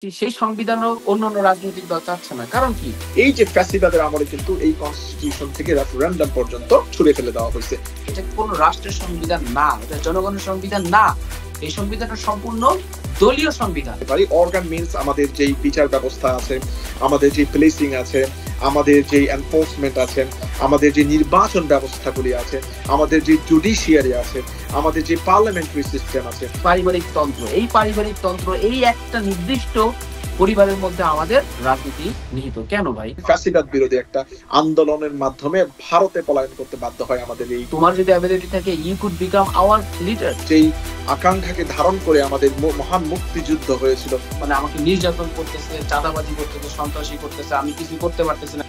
সেই সংবিধানও অন্যান্য রাজনৈতিক দল চাচ্ছে না। কারণ কি? এই যে ফ্যাসিবাদের আমলে কিন্তু এই কনস্টিটিউশন থেকে রেফারেন্ডাম পর্যন্ত ছুড়ে ফেলে দেওয়া হয়েছে। এটা কোনো রাষ্ট্রের সংবিধান না, এটা জনগণের সংবিধান না। এই সংবিধানটা সম্পূর্ণ দলীয় সংবিধান। অর্গান মিনস আমাদের যেই বিচার ব্যবস্থা আছে, আমাদের যে পুলিশিং আছে, আমাদের যে এনফোর্সমেন্ট আছে, আমাদের যে নির্বাচন ব্যবস্থাগুলি আছে, আমাদের যে জুডিশিয়ারি আছে, আমাদের যে পার্লামেন্টারি সিস্টেম আছে, পারিবারিক তন্ত্র, এই পারিবারিক তন্ত্র, এই একটা নির্দিষ্ট পরিবারের মধ্যে আমাদের রাজনীতি নিহিত। কেন ভাই? ফ্যাসিবাদ বিরোধী একটা আন্দোলনের মাধ্যমে ভারতে পলায়ন করতে বাধ্য হয় আমাদের এই। তোমার যদি অ্যাবিলিটি থাকে, you could become our leader. যেই আকাঙ্ক্ষাকে ধারণ করে আমাদের মহান মুক্তিযুদ্ধ হয়েছিল। মানে আমাকে নির্যাতন করতেছে, চাঁদাবাজি করতেছে, সন্ত্রাসী করতেছে, আমি কিছু করতে পারতেছি না।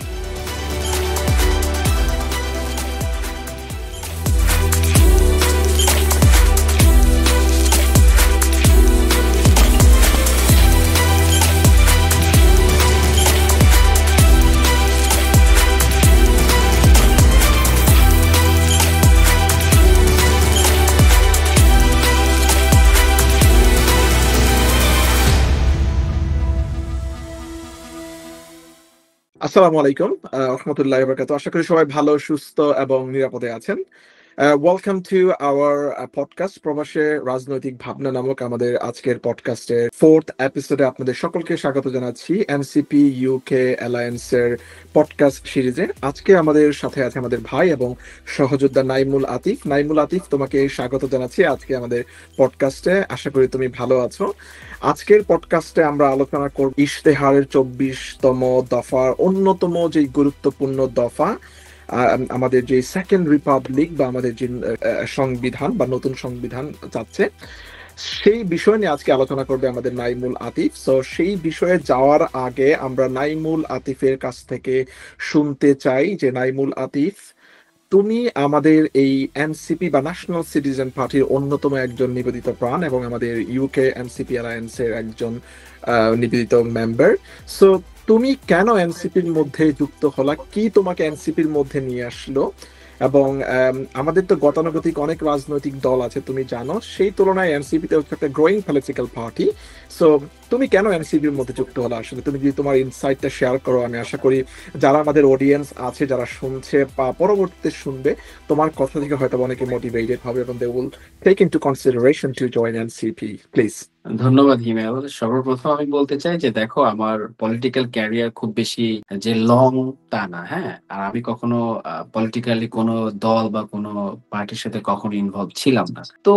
আসসালামু আলাইকুম রাহমাতুল্লাহি ওয়া বারাকাতুহু। আশা করি সবাই ভালো, সুস্থ এবং নিরাপদে আছেন। ওয়েলকাম টু আওয়ার পডকাস্ট প্রবাসে রাজনৈতিক ভাবনা নামক আমাদের আজকের পডকাস্টের 4th এপিসোডে আপনাদের সকলকে স্বাগত জানাচ্ছি এনসিপি ইউকে অ্যালায়েন্সের পডকাস্ট সিরিজে। আজকে আমাদের সাথে আছে আমাদের ভাই এবং সহযোদ্ধা নাইমুল আতিফ। নাইমুল আতিফ, তোমাকে স্বাগত জানাচ্ছি আজকে আমাদের পডকাস্টে। আশা করি তুমি ভালো আছো। আজকের পডকাস্টে আমরা আলোচনা করব ইশতেহারের 24তম দফার অন্যতম যে গুরুত্বপূর্ণ দফা, আমাদের যে সেকেন্ড রিপাবলিক বা আমাদের যে সংবিধান বা নতুন সংবিধান চাচ্ছে, সেই বিষয় নিয়ে আজকে আলোচনা করবে আমাদের নাইমুল আতিফ। সো সেই বিষয়ে যাওয়ার আগে আমরা নাইমুল আতিফের কাছ থেকে শুনতে চাই যে নাইমুল আতিফ, তুমি আমাদের এই এনসিপি বা ন্যাশনাল সিটিজেন পার্টির অন্যতম একজন নিবেদিত প্রাণ এবং আমাদের ইউকে এনসিপি অ্যালায়েন্সের একজন নিবেদিত মেম্বার। সো তুমি কেন এনসিপির মধ্যে যুক্ত হলা, কি তোমাকে এনসিপির মধ্যে নিয়ে আসলো? এবং আমাদের তো গতানুগতিক অনেক রাজনৈতিক দল আছে তুমি জানো, সেই তুলনায় এনসিপিতে হচ্ছে একটা গ্রোয়িং পলিটিক্যাল পার্টি। সো তুমি কেন এনসিপির মধ্যে যুক্ত হলো? আসলে তুমি যদি তোমার ইনসাইটটা শেয়ার করো, আমি আশা করি যারা আমাদের অডিয়েন্স আছে, যারা শুনছে বা পরবর্তীতে শুনবে, তোমার কথা থেকে হয়তো অনেকে মোটিভেটেড হবে এবং they will take into consideration to join NCP. Please. ধন্যবাদ হিমেল। সর্বপ্রথম আমি বলতে চাই যে দেখো, আমার পলিটিক্যাল ক্যারিয়ার খুব বেশি যে লং তা না, হ্যাঁ। আর আমি কখনো পলিটিক্যালি কোনো দল বা কোনো পার্টির সাথে কখনো ইনভলভ ছিলাম না। তো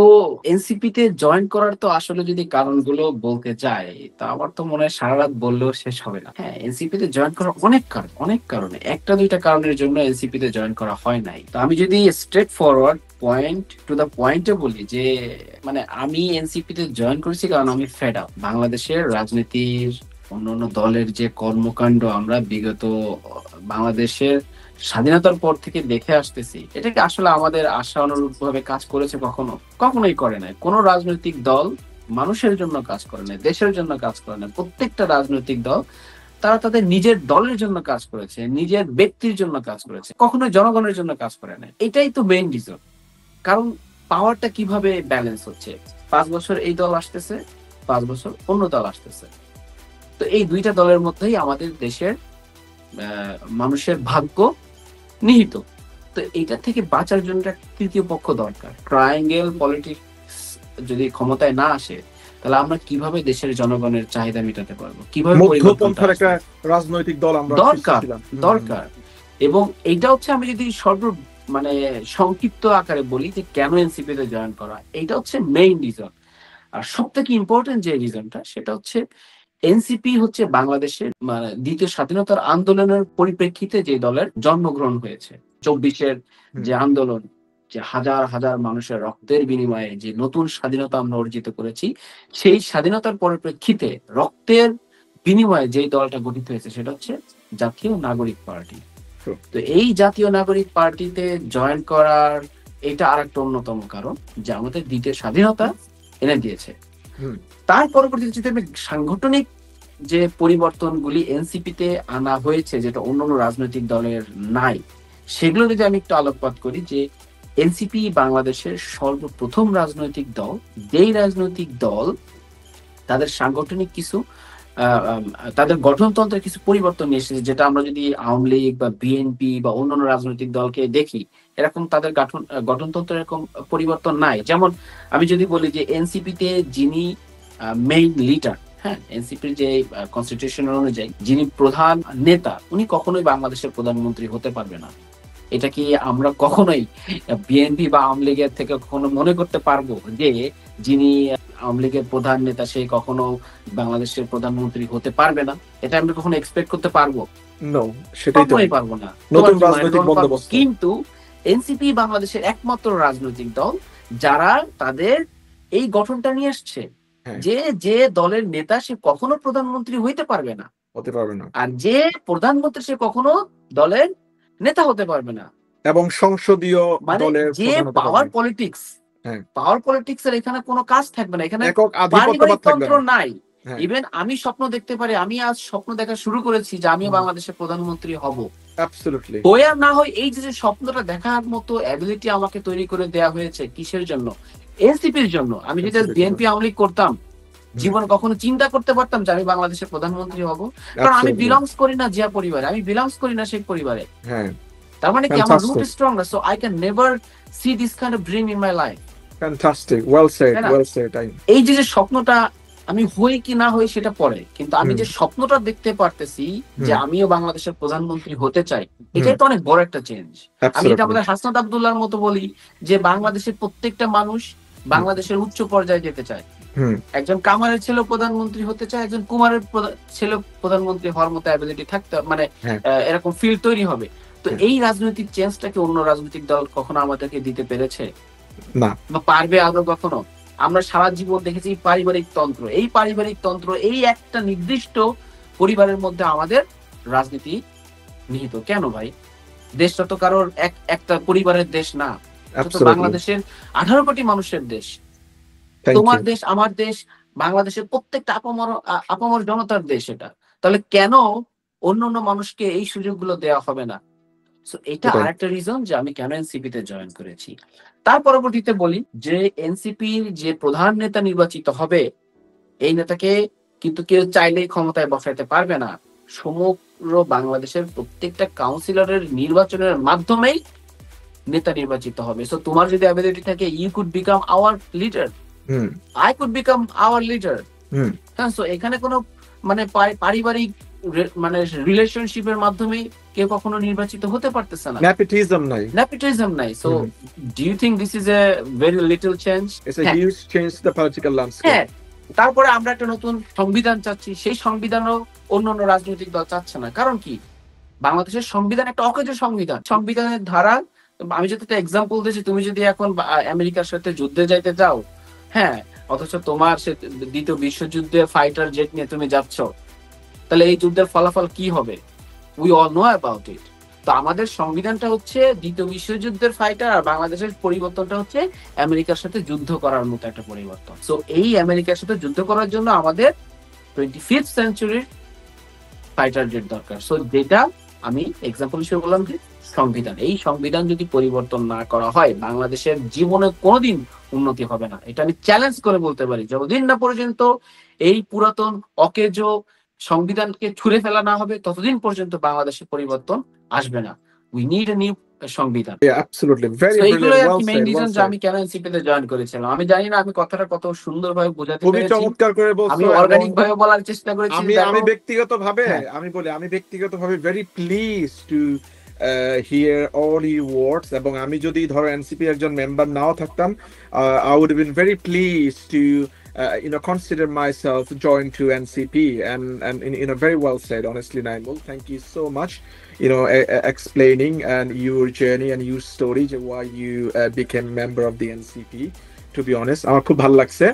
এনসিপি তে জয়েন করার তো আসলে যদি কারণগুলো বলতে যাই, তা আমার তো মনে হয় সারা রাত বললেও শেষ হবে না। হ্যাঁ, এনসিপি তে জয়েন করার অনেক কারণে, একটা দুইটা কারণের জন্য এনসিপি তে জয়েন করা হয় নাই। তো আমি যদি straight forward point to the পয়েন্টে বলি যে মানে আমি এনসিপি তে জয়েন করেছি কারণ আমি ফেড আপ বাংলাদেশের রাজনীতির অন্যান্য দলের যে কর্মকাণ্ড আমরা বিগত বাংলাদেশের স্বাধীনতার পর থেকে দেখে আসতেছি, এটাকে আসলে আমাদের আশা অনুরূপ ভাবে কাজ করেছে কখনোই করে নাই। কোন রাজনৈতিক দল মানুষের জন্য কাজ করে নাই, দেশের জন্য কাজ করে নাই। প্রত্যেকটা রাজনৈতিক দল তারা তাদের নিজের দলের জন্য কাজ করেছে, নিজের ব্যক্তির জন্য কাজ করেছে, কখনোই জনগণের জন্য কাজ করে নাই। এটাই তো মেইন রিজন। কারণ পাওয়ারটা কিভাবে ব্যালেন্স হচ্ছে, 5 বছর এই দল আসতেছে, 5 বছর অন্য দল আসতেছে। তো এই দুইটা দলের মধ্যেই আমাদের দেশের মানুষের ভাগ্য নিহিত। তো এইটা থেকে বাঁচার জন্য একটা তৃতীয় পক্ষ দরকার। ট্রায়াঙ্গেল পলিটিক্স যদি ক্ষমতায় না আসে, তাহলে আমরা কিভাবে দেশের জনগণের চাহিদা মেটাতে পারবো, কিভাবে মধ্যপন্থার একটা রাজনৈতিক দল আমরা দরকার। এবং এইটা হচ্ছে, আমি যদি মানে সংক্ষিপ্ত আকারে বলি যে কেন এনসিপি তে জয়েন করা, এইটা হচ্ছে মেইন রিজন। আর সব থেকে ইম্পর্টেন্ট যে রিজনটা, সেটা হচ্ছে এনসিপি হচ্ছে বাংলাদেশের মানে দ্বিতীয় স্বাধীনতার আন্দোলনের পরিপ্রেক্ষিতে যে দলের জন্মগ্রহণ হয়েছে। 24-এর যে আন্দোলন, যে হাজার হাজার মানুষের রক্তের বিনিময়ে যে নতুন স্বাধীনতা আমরা অর্জিত করেছি, সেই স্বাধীনতার পরিপ্রেক্ষিতে রক্তের বিনিময়ে যে দলটা গঠিত হয়েছে, সেটা হচ্ছে জাতীয় নাগরিক পার্টি। তো এই জাতীয় নাগরিক পার্টিতে জয়েন করার এটা আর একটা অন্যতম কারণ, যে আমাদের দ্বিতীয় স্বাধীনতা এনে দিয়েছে। তার পরবর্তীতে যদি আমি সাংগঠনিক যে পরিবর্তনগুলি এনসিপি তে আনা হয়েছে, যেটা অন্যান্য রাজনৈতিক দলের নাই, সেগুলো যদি আমি একটু আলোকপাত করি, যে এনসিপি বাংলাদেশের সর্বপ্রথম রাজনৈতিক দল, যেই রাজনৈতিক দল তাদের সাংগঠনিক কিছু তাদের গঠনতন্ত্রে কিছু পরিবর্তন নিয়ে এসেছে, যেটা আমরা যদি আওয়ামী লীগ বা বিএনপি বা অন্যান্য রাজনৈতিক দলকে দেখি, এরকম তাদের গঠনতন্ত্রের এরকম পরিবর্তন নাই। যেমন আমি যদি বলি যে এনসিপি তে যিনি মেইন লিডার, হ্যাঁ, এনসিপির যে কনস্টিটিউশন অনুযায়ী যিনি প্রধান নেতা, উনি কখনোই বাংলাদেশের প্রধানমন্ত্রী হতে পারবে না। এটা কি আমরা কখনোই বিএনপি বা আওয়ামী লীগের থেকে কখনো মনে করতে পারবো যে যিনি আওয়ামী লীগের প্রধান নেতা সে কখনো বাংলাদেশের প্রধানমন্ত্রী হতে পারবে না? এটা আমরা কখনো এক্সপেক্ট করতে পারবো? নো, সেটাই তো কখনোই পারবো না। নতুন রাজনৈতিক বন্দোবস্ত। কিন্তু এনসিপি বাংলাদেশের একমাত্র রাজনৈতিক দল যারা তাদের এই গঠনটা নিয়ে আসছে যে যে দলের নেতা সে কখনো প্রধানমন্ত্রী হইতে পারবে না, হতে পারবে না, আর যে প্রধানমন্ত্রী সে কখনো দলের নেতা হতে পারবে না, এবং সংসদীয় মানে দলের যে পাওয়ার পলিটিক্স, পাওয়ার পলিটিক্স এর এখানে কোনো কাজ থাকবে না, এখানে একক আধিপত্যবাদ থাকবে তন্ত্র না। নাই। ইভেন আমি স্বপ্ন দেখতে পারি, আমি আজ স্বপ্ন দেখা শুরু করেছি যে আমিও বাংলাদেশের প্রধানমন্ত্রী হব। অ্যাবসলিউটলি। হয়ে আর না হয় এই যে স্বপ্নটা দেখার মতো অ্যাবিলিটি আমাকে তৈরি করে দেয়া হয়েছে কিসের জন্য? এনসিপির জন্য। আমি যদি বিএনপি আওয়ামী লীগ করতাম, জীবন কখনো চিন্তা করতে পারতাম যে আমি বাংলাদেশের প্রধানমন্ত্রী হব? কারণ আমি বিলংস করি না জিয়া পরিবারে, আমি বিলংস করি না শেখ পরিবারে। তার মানে কি আমার রুট স্ট্রং না, so I can never see this kind of dream in my life. Fantastic, well said, well said. এই যে স্বপ্নটা আমি হই কি না হই সেটা পরে, কিন্তু আমি যে স্বপ্নটা দেখতে পারতেছি যে আমিও বাংলাদেশের প্রধানমন্ত্রী হতে চাই, এটাই তো অনেক বড় একটা চেঞ্জ। আমি যেটা আমাদের হাসনাত আব্দুল্লাহর মতো বলি যে বাংলাদেশের প্রত্যেকটা মানুষ বাংলাদেশের উচ্চ পর্যায়ে যেতে চায়। একজন কামারের ছেলে প্রধানমন্ত্রী হতে চায়, একজন কুমারের ছেলে প্রধানমন্ত্রী হওয়ার মতো অ্যাবিলিটি থাকতে, মানে এরকম ফিল তৈরি হবে। তো এই রাজনৈতিক চেঞ্জটাকে অন্য রাজনৈতিক দল কখনো আমাদেরকে দিতে পেরেছে না, বা পারবে আদৌ কখনো? আমরা সারা জীবন দেখেছি পারিবারিক তন্ত্র, এই পারিবারিক তন্ত্র, এই একটা নির্দিষ্ট পরিবারের মধ্যে আমাদের রাজনীতি নিহিত। কেন ভাই? দেশটা তো কারোর একটা পরিবারের দেশ না, বাংলাদেশের 18 কোটি মানুষের দেশ। তোমার দেশ, আমার দেশ, বাংলাদেশের প্রত্যেকটা আপামর জনতার দেশ এটা। তাহলে কেন অন্য অন্য মানুষকে এই সুযোগগুলো দেওয়া হবে না? এটা আরেকটা রিজন যে আমি কেন এনসিপি তে জয়েন করেছি। তার পরবর্তীতে বলি যে এনসিপির যে প্রধান নেতা নির্বাচিত হবে, এই নেতাকে কিন্তু কেউ চাইলেই ক্ষমতায় বসাইতে পারবে না। সমগ্র বাংলাদেশের প্রত্যেকটা কাউন্সিলরের নির্বাচনের মাধ্যমেই নেতা নির্বাচিত হবে। সো তোমার যদি অ্যাবিলিটি থাকে, you could become our leader, I could become our leader. হ্যাঁ, সো এখানে কোনো মানে পারিবারিক মানে রিলেশনশিপের মাধ্যমে কেউ কখনো নির্বাচিত হতে পারতেছে না। নেপোটিজম নাই। So do you think this is a very little change? It's a huge change to the political landscape. হ্যাঁ, তারপরে আমরা একটা নতুন সংবিধান চাচ্ছি, সেই সংবিধানও অন্য রাজনৈতিক দল চাচ্ছে না। কারণ কি? বাংলাদেশের সংবিধান একটা অকেজ সংবিধান। সংবিধানের ধারা, আমি যদি একটা এক্সাম্পল দিয়েছি, তুমি যদি এখন আমেরিকার সাথে যুদ্ধে যাইতে চাও, হ্যাঁ, অথচ তোমার দ্বিতীয় বিশ্বযুদ্ধে ফাইটার জেট নিয়ে তুমি যাচ্ছ, তাহলে এই যুদ্ধের ফলাফল কি হবে? We all know about it. তো আমাদের সংবিধানটা হচ্ছে দ্বিতীয় বিশ্বযুদ্ধের ফাইটার, আর বাংলাদেশের পরিবর্তনটা হচ্ছে আমেরিকার সাথে যুদ্ধ করার মতো একটা পরিবর্তন। সো এই আমেরিকার সাথে যুদ্ধ করার জন্য আমাদের 25th সেঞ্চুরির ফাইটার জেট দরকার। সো যেটা আমি এক্সাম্পল হিসেবে বললাম যে সংবিধান, এই সংবিধান যদি পরিবর্তন না করা হয়, বাংলাদেশের জীবনে কোনোদিন উন্নতি হবে না। এটা আমি চ্যালেঞ্জ করে বলতে পারি। যতদিন না পর্যন্ত এই পুরাতন অকেজো সংবিধানকে ছুঁড়ে ফেলা না হবে, ততদিন পর্যন্ত বাংলাদেশের পরিবর্তন আসবে না। উই নিড এ নিউ সংবিধান। আমি কেন এনসিপি তে জয়েন করেছিলাম। আমি জানি না আমি কথাটা কত সুন্দরভাবে বোঝাতে পেরেছি। আমি অর্গানিক ভাবে বলার চেষ্টা করেছি। আমি ব্যক্তিগতভাবে very please two hear all your words, এবং আমি যদি ধরো এনসিপি একজন মেম্বার নাও থাকতাম, I would have been very pleased to consider myself joined to NCP, and very well said, honestly, Naimul. Thank you so much, explaining and your journey and your story, why you became member of the NCP. To be honest, আমার খুব ভালো লাগছে।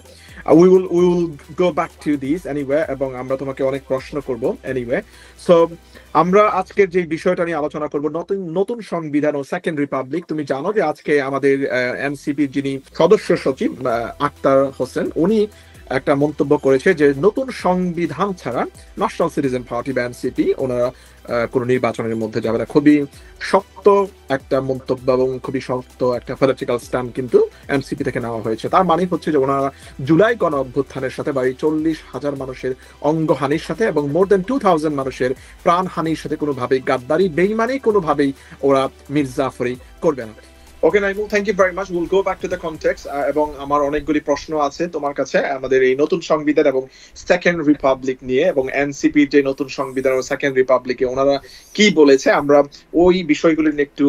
We will go back to this anyway, এবং আমরা তোমাকে অনেক প্রশ্ন করব anyway. So আমরা আজকের যে বিষয়টা নিয়ে আলোচনা করব, নতুন সংবিধান ও সেকেন্ড রিপাবলিক। তুমি জানো যে আজকে আমাদের এনসিপির যিনি সদস্য সচিব আক্তার হোসেন, উনি একটা মন্তব্য করেছে যে নতুন সংবিধান ছাড়া ন্যাশনাল সিটিজেন পার্টি বা এনসিপি ওনারা কোনো নির্বাচনের মধ্যে যাবে না। খুবই শক্ত একটা মন্তব্য এবং খুবই শক্ত একটা পলিটিক্যাল স্ট্যান্ড কিন্তু এনসিপি থেকে নেওয়া হয়েছে। তার মানে হচ্ছে যে ওনারা জুলাই গণ অভ্যুত্থানের সাথে বা এই 40,000 মানুষের অঙ্গহানির সাথে এবং মোর দেন 2000 মানুষের প্রাণহানির সাথে কোনোভাবেই গাদ্দারি বেইমানি কোনোভাবেই ওরা মির্জাফরি করবে না। Okay Naimul, thank you very much. Will go back to the context. এবং আমার অনেকগুলি প্রশ্ন আছে তোমার কাছে আমাদের এই নতুন সংবিধান এবং সেকেন্ড রিপাবলিক নিয়ে, এবং এনসিপির যে নতুন সংবিধান ও সেকেন্ড রিপাবলিকে ওনারা কি বলেছে আমরা ওই বিষয়গুলি নিয়ে একটু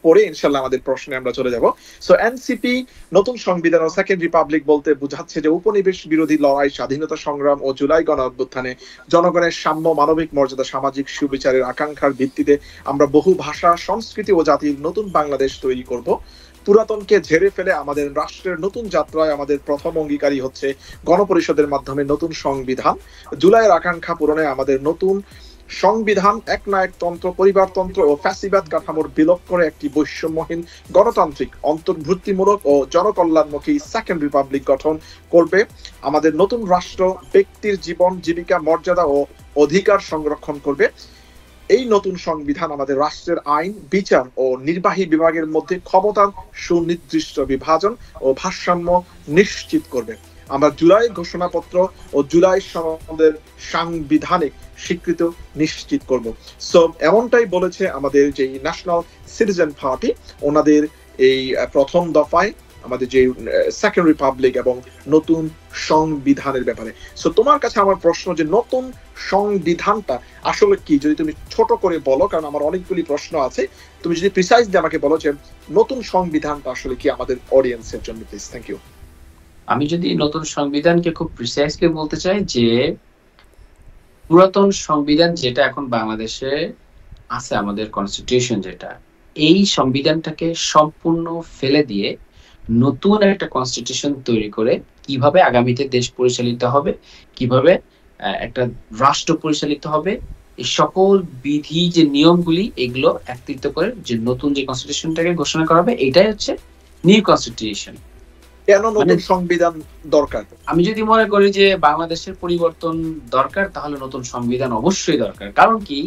পরে ইনশাল্লাহ আমাদের প্রশ্নে আমরা চলে যাব। সো এনসিপি নতুন সংবিধান ও সেকেন্ড রিপাবলিক বলতে বোঝাচ্ছে যে উপনিবেশ বিরোধী লড়াই, স্বাধীনতা সংগ্রাম ও জুলাই গণ অভ্যুত্থানে জনগণের সাম্য, মানবিক মর্যাদা, সামাজিক সুবিচারের আকাঙ্ক্ষার ভিত্তিতে আমরা বহু ভাষা, সংস্কৃতি ও জাতির নতুন বাংলাদেশ তৈরি করব। পুরাতনকে ঝেড়ে ফেলে আমাদের রাষ্ট্রের নতুন যাত্রায় আমাদের প্রথম অঙ্গীকারী হচ্ছে গণপরিষদের মাধ্যমে নতুন সংবিধান। জুলাইয়ের আকাঙ্ক্ষা পূরণে আমাদের নতুন সংবিধান একনায়কতন্ত্র, পরিবারতন্ত্র ও ফ্যাসিবাদ কাঠামোর বিলোপ করে একটি বৈষম্যহীন, গণতান্ত্রিক, অন্তর্ভুক্তিমূলক ও জনকল্যাণমুখী সেকেন্ড রিপাবলিক গঠন করবে। আমাদের নতুন রাষ্ট্র ব্যক্তির জীবন, জীবিকা, মর্যাদা ও অধিকার সংরক্ষণ করবে। এই নতুন সংবিধান আমাদের রাষ্ট্রের আইন, বিচার ও নির্বাহী বিভাগের মধ্যে ক্ষমতার সুনির্দিষ্ট বিভাজন ও ভারসাম্য নিশ্চিত করবে। আমরা জুলাই ঘোষণাপত্র ও জুলাই সনদের সাংবিধানিক স্বীকৃতি নিশ্চিত করব। সো এমনটাই বলেছে আমাদের যে ন্যাশনাল সিটিজেন পার্টি ওনাদের এই প্রথম দফায় আমাদের যে সেকেন্ড রিপাবলিক এবং নতুন সংবিধানের ব্যাপারে। সো তোমার কাছে আমার প্রশ্ন যে নতুন সংবিধানটা আসলে কি, যদি তুমি ছোট করে বলো, কারণ আমার অনেকগুলি প্রশ্ন আছে, তুমি যদি প্রিসাইজলি আমাকে বলো যে নতুন সংবিধানটা আসলে কি আমাদের অডিয়েন্সের জন্য, প্লিজ। Thank you. আমি যদি নতুন সংবিধানকে খুব প্রিসাইজলি বলতে চাই যে পুরাতন সংবিধান যেটা এখন বাংলাদেশে আছে, আমাদের কনস্টিটিউশন যেটা, এই সংবিধানটাকে সম্পূর্ণ ফেলে দিয়ে নতুন একটা কনস্টিটিউশন তৈরি করে কিভাবে আগামীতে দেশ পরিচালিত হবে, কিভাবে একটা রাষ্ট্র পরিচালিত হবে, এই সকল বিধি যে নিয়মগুলি এগুলো একত্রিত করে যে নতুন যে কনস্টিটিউশনটাকে ঘোষণা করা হবে, এটাই হচ্ছে নিউ কনস্টিটিউশন। কেন নতুন সংবিধান দরকার? আমি যদি মনে করি যে বাংলাদেশের পরিবর্তন দরকার, তাহলে নতুন সংবিধান অবশ্যই দরকার। কারণ কি,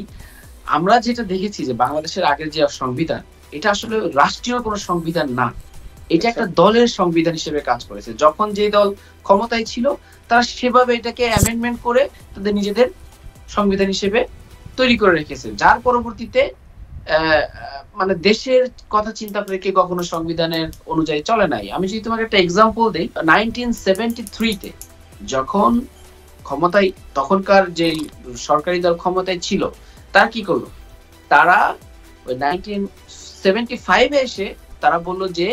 আমরা যেটা দেখেছি যে বাংলাদেশের আগের যে সংবিধান, এটা আসলে রাষ্ট্রীয় কোনো সংবিধান না, এটা একটা দলের সংবিধান হিসেবে কাজ করেছে। যখন যে দল ক্ষমতায় ছিল তারা সেভাবে এটাকে অ্যামেন্ডমেন্ট করে তাদের নিজেদের সংবিধান হিসেবে তৈরি করে রেখেছে, যার পরবর্তীতে মানে দেশের কথা চিন্তা করে কে কখনো সংবিধানের অনুযায়ী চলে নাই। আমি যদি তোমাকে একটা এক্সাম্পল দিই, 1973-তে যখন ক্ষমতায় তখনকার যে সরকারি দল ক্ষমতায় ছিল, তারা কি করলো, তারা ওই 1975-এ এসে তারা বললো যে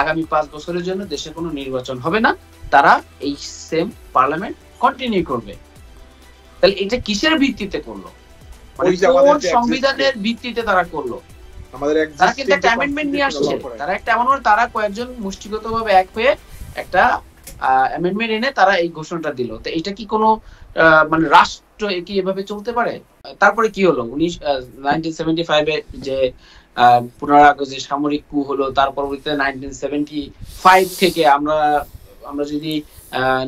আগামী 5 বছরের জন্য দেশে কোনো নির্বাচন হবে না, তারা এই সেম পার্লামেন্ট কন্টিনিউ করবে। তাহলে এটা কিসের ভিত্তিতে করলো, মানে কোন সংবিধানের ভিত্তিতে তারা করলো? তারা কিন্তু একটা অ্যামেন্ডমেন্ট নিয়ে আসছে, তারা একটা এমন তারা কয়েকজন মুষ্টিগতভাবে এক হয়ে একটা অ্যামেন্ডমেন্ট এনে তারা এই ঘোষণাটা দিল। তো এটা কি কোনো মানে রাষ্ট্র কি এভাবে চলতে পারে? তারপরে কি হলো, 1975-এ যে 15 আগস্ট যে সামরিক কু হলো, তার পরবর্তীতে 1975 থেকে আমরা যদি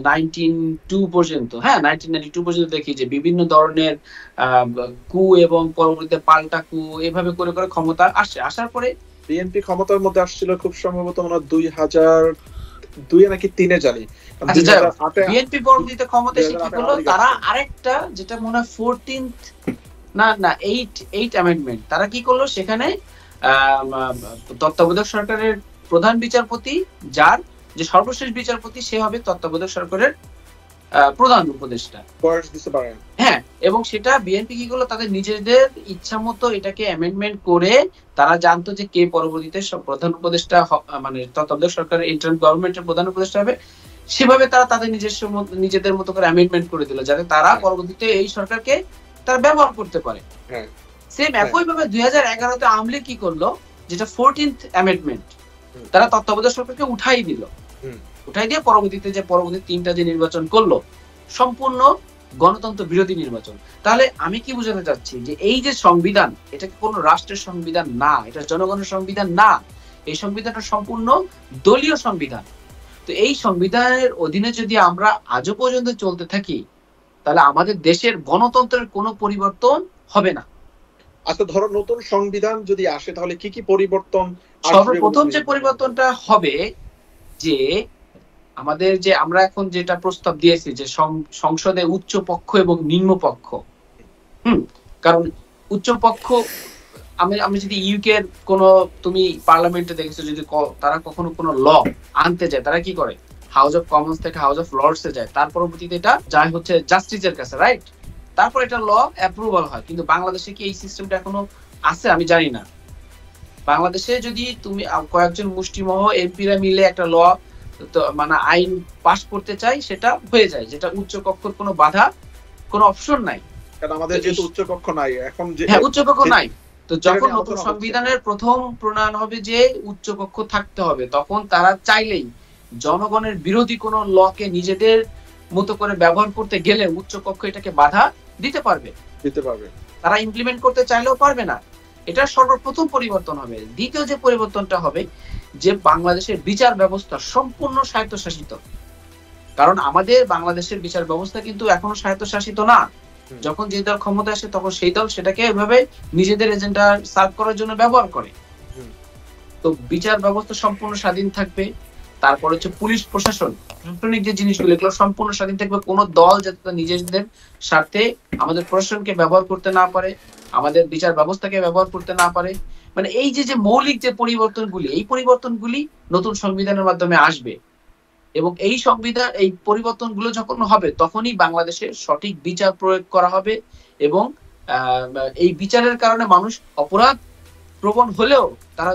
1992 পর্যন্ত, 1992 পর্যন্ত দেখি যে বিভিন্ন ধরনের কু এবং পরবর্তীতে পাল্টা কু এভাবে করে করে ক্ষমতা আসার পরে বিএনপি ক্ষমতার মধ্যে আসছিল খুব সম্ভবত 2002 নাকি 3-এ জানি। বিএনপি পরবর্তীতে ক্ষমতা এসে কি করলো, তারা আরেকটা যেটা মনে হয় 14th না 8 অ্যামেন্ডমেন্ট, তারা কি করলো, সেখানে তত্ত্বাবধায়ক সরকারের প্রধান বিচারপতি, যার যে সর্বশেষ বিচারপতি, সে হবে তত্ত্বাবধায়ক সরকারের প্রধান উপদেষ্টা। হ্যাঁ, এবং সেটা বিএনপি কি করলো, তাদের নিজেদের ইচ্ছা মতো এটাকে অ্যামেন্ডমেন্ট করে, তারা জানতো যে কে পরবর্তীতে প্রধান উপদেষ্টা, মানে তত্ত্বাবধায়ক সরকারের ইন্টারিম গভর্নমেন্টের প্রধান উপদেষ্টা হবে, সেভাবে তারা তাদের নিজেদের মতো করে অ্যামেন্ডমেন্ট করে দিল, যাতে তারা পরবর্তীতে এই সরকারকে তারা ব্যবহার করতে পারে। সেম একইভাবে 2011-তে আওয়ামী লীগ কি করলো, যেটা 14th অ্যামেন্ডমেন্ট, তারা তত্ত্বাবধায়ক সরকারকে উঠাই দিয়ে পরবর্তী 3টা যে নির্বাচন করলো, সম্পূর্ণ গণতন্ত্র বিরোধী নির্বাচন। তাহলে আমি কি বোঝাতে চাচ্ছি, যে এই যে সংবিধান, এটা কোনো রাষ্ট্রের সংবিধান না, এটা জনগণের সংবিধান না, এই সংবিধানটা সম্পূর্ণ দলীয় সংবিধান। তো এই সংবিধানের অধীনে যদি আমরা আজও পর্যন্ত চলতে থাকি, তাহলে আমাদের দেশের গণতন্ত্রের কোনো পরিবর্তন হবে না। আচ্ছা, ধরো নতুন সংবিধান যদি আসে তাহলে কি কি পরিবর্তন আসবে? সর্বপ্রথম যে পরিবর্তনটা হবে, যে আমাদের যে আমরা এখন যেটা প্রস্তাব দিয়েছি যে সংসদে উচ্চ পক্ষ এবং নিম্ন পক্ষ, কারণ উচ্চ পক্ষ, আমি যদি ইউকে এর কোন, তুমি পার্লামেন্টে দেখেছো, যদি তারা কখনো কোনো ল আনতে যায়, তারা কি করে, হাউস অফ কমন্স থেকে হাউস অফ লর্ডস এ যায়, তার পরবর্তীতে এটা যায় হচ্ছে জাস্টিসের কাছে, রাইট? তারপর এটা ল অ্যাপ্রুভাল হয়। কিন্তু বাংলাদেশে কি এই সিস্টেমটা এখনো আছে? আমি জানি না। বাংলাদেশে যদি তুমি কয়েকজন মুষ্টিমহ এমপিরা মিলে একটা ল, মানে আইন পাস করতে চাই, সেটা হয়ে যায়, যেটা উচ্চ কক্ষের কোনো বাধা, কোনো অপশন নাই। কারণ আমাদের যেহেতু উচ্চকক্ষ নাই এখন, হ্যাঁ, উচ্চকক্ষ নাই। তো যখন নতুন সংবিধানের প্রথম প্রণয়ন হবে যে উচ্চকক্ষ থাকতে হবে, তখন তারা চাইলেই জনগণের বিরোধী কোনো লকে নিজেদের মতো করে ব্যবহার করতে গেলে উচ্চকক্ষ এটাকে বাধা দিতে পারবে। তারা ইমপ্লিমেন্ট করতে চাইলেও পারবে না। এটা সর্বপ্রথম পরিবর্তন হবে। দ্বিতীয় যে পরিবর্তনটা হবে, যে বাংলাদেশের বিচার ব্যবস্থা সম্পূর্ণ স্বায়ত্তশাসিত। কারণ আমাদের বাংলাদেশের বিচার ব্যবস্থা কিন্তু এখনো স্বায়ত্তশাসিত না। যখন যে দল ক্ষমতা আসে, তখন সেই দল সেটাকে এভাবে নিজেদের এজেন্ডা সার্ভ করার জন্য ব্যবহার করে। তো বিচার ব্যবস্থা সম্পূর্ণ স্বাধীন থাকবে। তারপর হচ্ছে পুলিশ প্রশাসন, প্রশাসনিক যে জিনিসগুলো, এগুলো সম্পূর্ণ স্বাধীন থাকবে। কোনো দল যাতে নিজেদের স্বার্থে আমাদের প্রশাসনকে ব্যবহার করতে না পারে, আমাদের বিচার ব্যবস্থাকে ব্যবহার করতে না পারে। মানে এই যে মৌলিক যে পরিবর্তনগুলি, এই পরিবর্তনগুলি নতুন সংবিধানের মাধ্যমে আসবে। এবং এই সংবিধান, এই পরিবর্তনগুলো যখন হবে, তখনই বাংলাদেশে সঠিক বিচার প্রয়োগ করা হবে। এবং এই বিচারের কারণে মানুষ অপরাধ প্রবণ হলেও তারা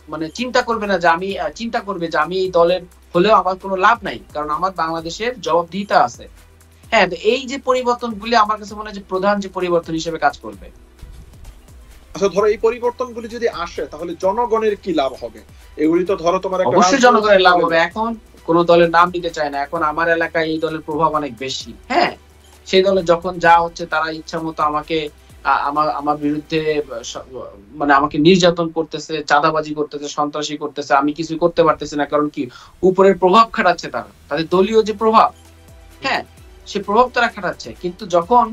মানে চিন্তা করবে না, যে আমি এই দলের হলেও আমার কোনো লাভ নাই, কারণ আমার বাংলাদেশের জবাবদিহিতা আছে। হ্যাঁ, তো এই যে পরিবর্তনগুলি আমার কাছে মনে হয় যে প্রধান যে পরিবর্তন হিসেবে কাজ করবে। আচ্ছা, ধরো এই পরিবর্তনগুলি যদি আসে, তাহলে জনগণের কি লাভ হবে? এগুলি তো ধরো তোমার অবশ্যই জনগণের লাভ হবে। এখন কোন দলের নাম নিতে চায় না, এখন আমার এলাকায় এই দলের প্রভাব অনেক বেশি। হ্যাঁ, সেই দলে যখন যা হচ্ছে, তারা ইচ্ছা মতো আমাকে আমার বিরুদ্ধে মানে আমাকে নির্যাতন করতেছে, চাঁদাবাজি করতেছে, সন্ত্রাসী করতেছে, আমি কিছু করতে পারতেছি না। কারণ কি, উপরের প্রভাব খাটাচ্ছে তারা, তাদের দলীয় যে প্রভাব, হ্যাঁ, সে প্রভাব তারা খাটাচ্ছে। কিন্তু যখন